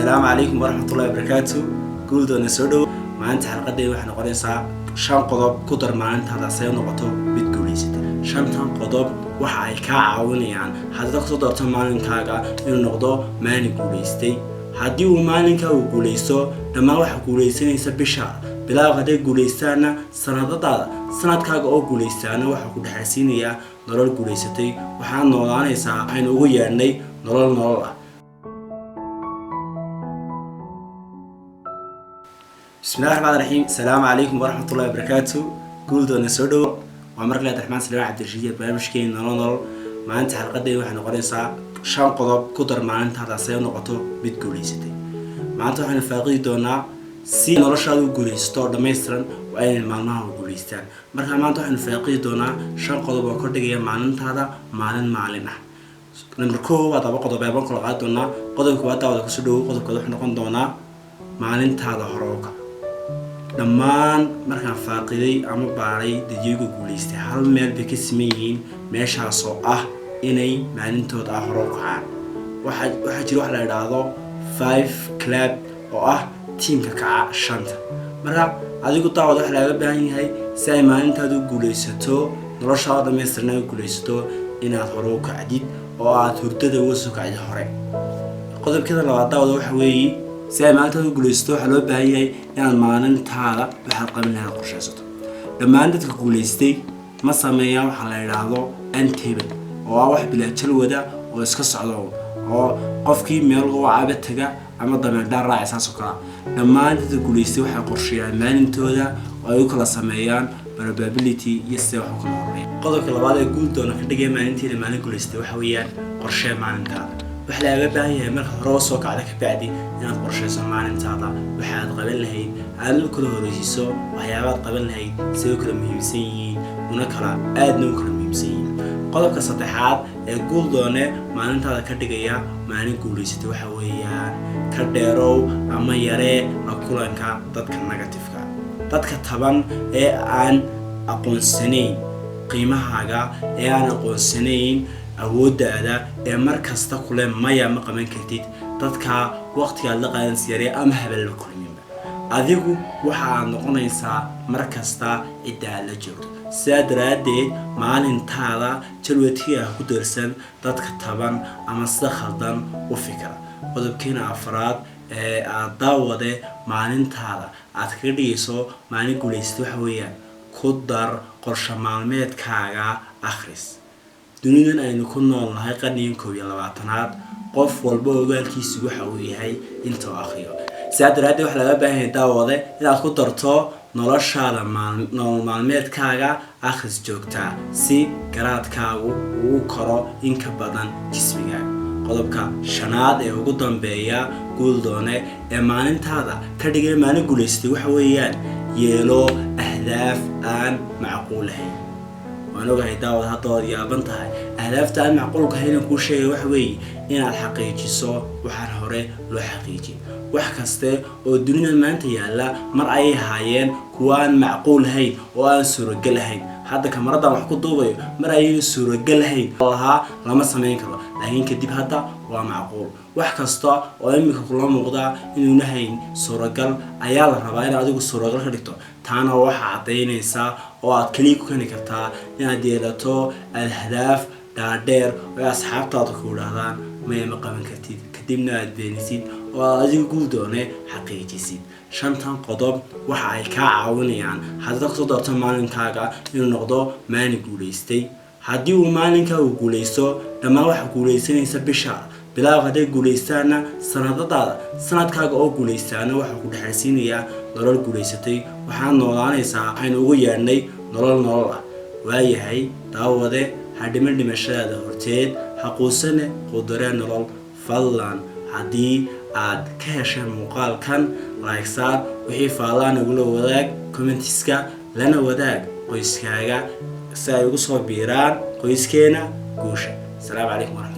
السلام عليكم ورحمة الله وبركاته. قولوا نسودو ما أنت حلقة دي وإحنا قرين ساعة شان قضب قدر ما أنت هذا سيء نقطه بتقوليست شان قضب وحاي كعاوني يعني هذا تقصد تمانين كاجا إنه نقطه ما نقوليستي هدي ومانين كوقوليستو لما واحد قوليستين يسبب شهر بلا غدا قوليستانا سنة كاجا أو قوليستانا واحد قد حسينيا نرال قوليستي وحنا نولاني ساعة حين ويرني نرال بسم الله الرحمن الرحيم. السلام عليكم ورحمة الله وبركاته. قولوا نسودو ومرك لي الرحمن سلام عبد الرشيد برنامجكين نرال ما أنت حلقة دي وإحنا قرين ساعة شان قضب قدر ما أنت هذا سيء نقطه بتقوليستي ما أنت إحنا فاقي دونا سي نرشاد قوليستو دميسترن وأين المعنى قوليستان مرك ما أنت إحنا فاقي دونا شان قضب وكرد جيا ما أنت هذا معلنا نمركو وطبعا قضب يبان كل قاد دونا قضب كواتا ولا كسودو قضب كده إحنا قن دونا معلن هذا هروكا dhammaan markaan faaqiday ama baaray dadiyada guuleystay hal meel bay ka sameeyeen meeshaas oo ah inay maalintooda hore u kacaan waxa jira wax la yiraahdo 5 club oo ah teamka kaca shanta marka adigu taawad wax laga baahan yahay si ay maalintaadu guuleysato noloshaada dhameystirnaa guuleysato inaad hore u kacdid oo aad hurdada uga soo kacdo hore qodobkada labaad waxa weeye si ay maalintaadu guuleysato waxa loo baahan yahay inaad maalintaada waxa qabanaysaa qorshaysato dhammaan dadka guuleystay ma sameeyaan waxa la yiraahdo antable oo wax bila jalwada oo iska socdo oo qofkii meel uu caaba taga ama dameedar raacaysan soo kala dhammaan dadka guuleystay waxa qorsheeyaan maalintooda oo ay kala sameeyaan probability iyo sida wax kala horeeya qodobka labaad ee guul doona ka dhigay maalintii maalin guuleystay waxa weeyaan qorshe maalintaada waxa laga baahan yahay marka hore soo kacda ka bacdi inaad qorsheyso maalintaada waxa aad qaban lahayd aad kala horeysiiso waxyaabaad qaban lahayd sidoo kale muhiimsan yihiin una kala aadna u kala muhiimsan yihiin qodobka saddexaad ee guul doone maalintaada ka dhigaya maalin guuleysatay waxa weeyaan ka dheerow ama yaree la kulanka dadka negative-ka dadka taban ee aan aqoonsanayn qiimahaaga ee aan aqoonsanayn awooddaada ee markasta kule maya ma qaban kartid dadka waqtiga la qaadan siyare ama habal la kulmiba adigu waxa aad noqonaysaa markasta cidda la joogto saadaradeed maalintaada jalwatiga ku darsan dadka taban ama sida khaldan u fikra qodobkiina afraad ee aad daawade maalintaada aad ka dhigayso maalin guuleysatay waxa weeyaan ku dar qorshe maalmeedkaaga akhris dunidan aynu ku noolnahay qarnigan 21aad qof walba ogaalkiisu waxa uu yahay inta akhriyo saadaradeed wax laga baahan yahay daawade inaad ku darto noloshaada maalmeedkaaga akhris joogta si garaadkaagu uu koro in ka badan jismigaaga qodobka shanaad ee ugu dambeeya guul doone ee maalintaada ka dhigay maalin guuleystay waxa weeyaan yeelo ahdaaf aan macquul ahayn وأنا قاعد داود هذا يابن تاعي أهداف تاع معقول كهين كل شيء وحوي إن الحقيقي صو وحنهره لو حقيقي وحكسته والدنيا ما أنت يلا مرأي هاين كوان معقول هاي وان سرقل هاي هذا كمرضى محكو ضوي مرأي سرقل هاي الله لما سمعين كذا لكن كديب هذا ومعقول وحكسته وأمك كلها مقطع إنه نهين سرقل أيال ربعين عدو سرقل خديته تانا واحد عطينيسا وعاد كليكو كان كرتا إن ديالتو الأهداف داير وأصحابته تقول هذا ما يمقامن كتير كديمنا الدينيسين وأزيد قولدونه حقيقي سيد شنطان قضب وحاي كعاونيان هذا تقصد تمانين كاجا إنه نقضو ما نقوليستي هدي ومالين كوقوليستو لما واحد قوليستين يسبب شهر بلا غدا قوليستانا سنة كاجا أو قوليستانا واحد قول حسينيا نرال قوليستي وحنا نولانيسا حين ويرني نرال waayahay daawade hadhiman dhimashada horteed xaquusane qodareen nolol fadlan hadii aad ka heshay muuqaalkan like saar wixii faalaan ugu wadaag commentiska lana wadaag qoyskaaga si ay ugu soo biiraan qoyskeena guusha. Assalaamu calaykum.